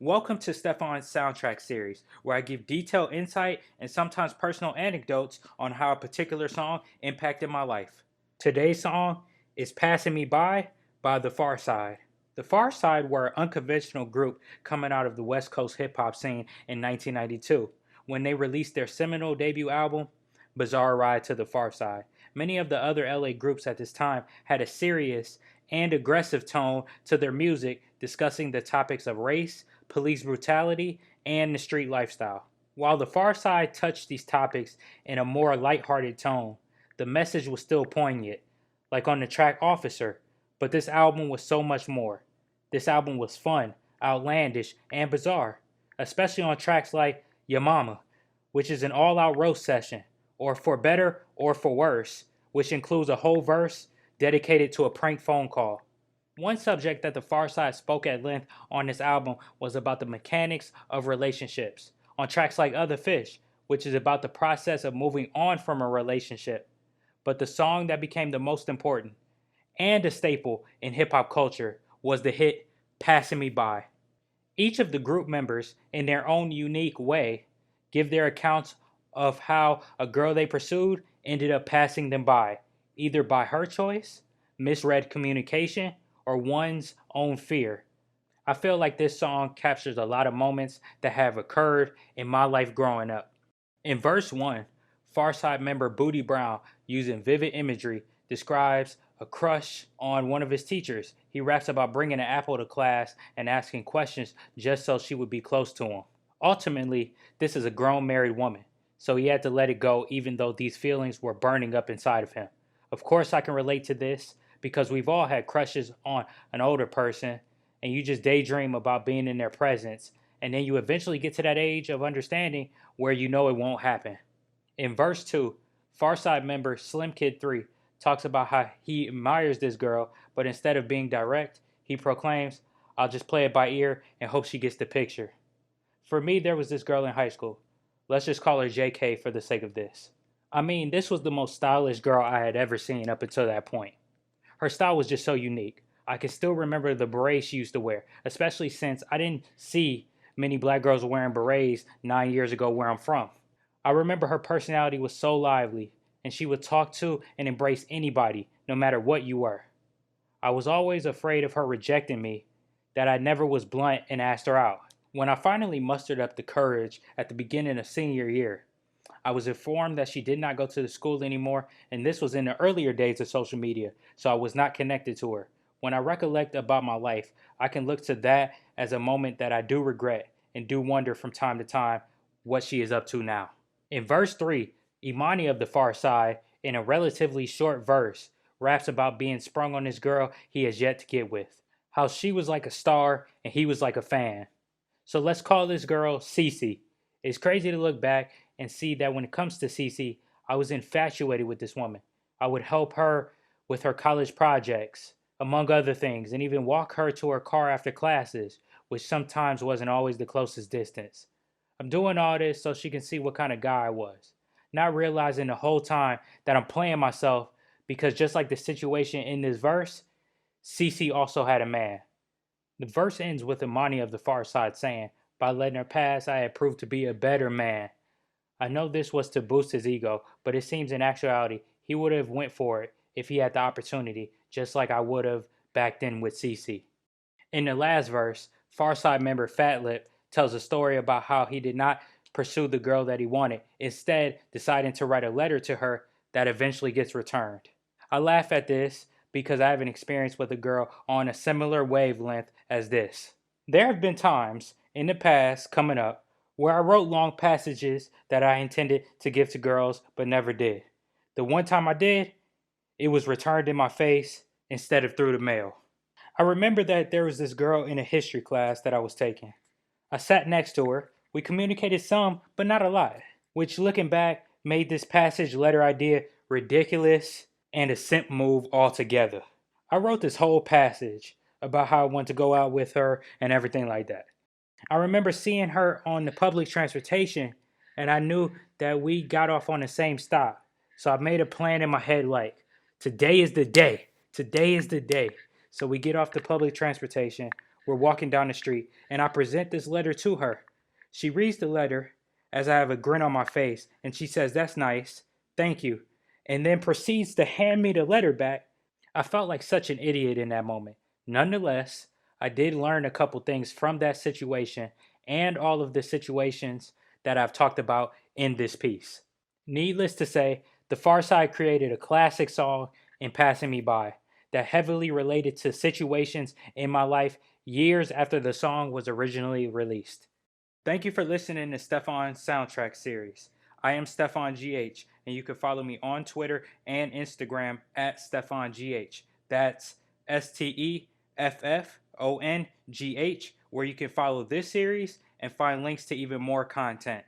Welcome to Steffon's soundtrack series, where I give detailed insight and sometimes personal anecdotes on how a particular song impacted my life. Today's song is Passin Me by the Pharcyde. The Pharcyde were an unconventional group coming out of the West Coast hip hop scene in 1992 when they released their seminal debut album, Bizarre Ride to the Pharcyde. Many of the other LA groups at this time had a serious and aggressive tone to their music, discussing the topics of race, police brutality, and the street lifestyle. While the Pharcyde touched these topics in a more lighthearted tone, the message was still poignant, like on the track Officer, but this album was so much more. This album was fun, outlandish, and bizarre, especially on tracks like Ya Mama, which is an all-out roast session, or For Better or For Worse, which includes a whole verse dedicated to a prank phone call. One subject that the Pharcyde spoke at length on this album was about the mechanics of relationships, on tracks like Other Fish, which is about the process of moving on from a relationship. But the song that became the most important, and a staple in hip hop culture, was the hit Passin Me By. Each of the group members, in their own unique way, give their accounts of how a girl they pursued ended up passing them by, either by her choice, misread communication, or one's own fear. I feel like this song captures a lot of moments that have occurred in my life growing up. In verse 1, Pharcyde member Booty Brown, using vivid imagery, describes a crush on one of his teachers. He raps about bringing an apple to class and asking questions just so she would be close to him. Ultimately, this is a grown married woman, so he had to let it go even though these feelings were burning up inside of him. Of course, I can relate to this because we've all had crushes on an older person and you just daydream about being in their presence, and then you eventually get to that age of understanding where you know it won't happen. In verse 2, Pharcyde member Slim Kid 3 talks about how he admires this girl, but instead of being direct, he proclaims, I'll just play it by ear and hope she gets the picture. For me, there was this girl in high school. Let's just call her JK for the sake of this. I mean, this was the most stylish girl I had ever seen up until that point. Her style was just so unique. I can still remember the berets she used to wear, especially since I didn't see many black girls wearing berets 9 years ago where I'm from. I remember her personality was so lively, and she would talk to and embrace anybody, no matter what you were. I was always afraid of her rejecting me, that I never was blunt and asked her out. When I finally mustered up the courage at the beginning of senior year, I was informed that she did not go to the school anymore, and this was in the earlier days of social media, so I was not connected to her. When I recollect about my life, I can look to that as a moment that I do regret and do wonder from time to time what she is up to now. In verse 3, Imani of the Pharcyde, in a relatively short verse, raps about being sprung on this girl he has yet to get with, how she was like a star and he was like a fan. So let's call this girl Cece. It's crazy to look back and see that when it comes to Cece, I was infatuated with this woman. I would help her with her college projects, among other things, and even walk her to her car after classes, which sometimes wasn't always the closest distance. I'm doing all this so she can see what kind of guy I was, not realizing the whole time that I'm playing myself because just like the situation in this verse, Cece also had a man. The verse ends with Imani of the Pharcyde saying, by letting her pass, I had proved to be a better man. I know this was to boost his ego, but it seems in actuality he would have went for it if he had the opportunity, just like I would have back then with Cece. In the last verse, Pharcyde member Fat Lip tells a story about how he did not pursue the girl that he wanted, instead deciding to write a letter to her that eventually gets returned. I laugh at this because I have an experience with a girl on a similar wavelength as this. There have been times in the past coming up where I wrote long passages that I intended to give to girls but never did. The one time I did, it was returned in my face instead of through the mail. I remember that there was this girl in a history class that I was taking. I sat next to her. We communicated some, but not a lot, which looking back made this passage letter idea ridiculous and a simp move altogether. I wrote this whole passage about how I want to go out with her and everything like that. I remember seeing her on the public transportation and I knew that we got off on the same stop. So I made a plan in my head like, today is the day. Today is the day. So we get off the public transportation. We're walking down the street, and I present this letter to her. She reads the letter as I have a grin on my face, and she says, "That's nice. Thank you," and then proceeds to hand me the letter back. I felt like such an idiot in that moment. Nonetheless, I did learn a couple things from that situation and all of the situations that I've talked about in this piece. Needless to say, the Pharcyde created a classic song in Passing Me By that heavily related to situations in my life years after the song was originally released. Thank you for listening to Steffon's soundtrack series. I am Steffon GH, and you can follow me on Twitter and Instagram at SteffonGH. That's STEFFONGH, where you can follow this series and find links to even more content.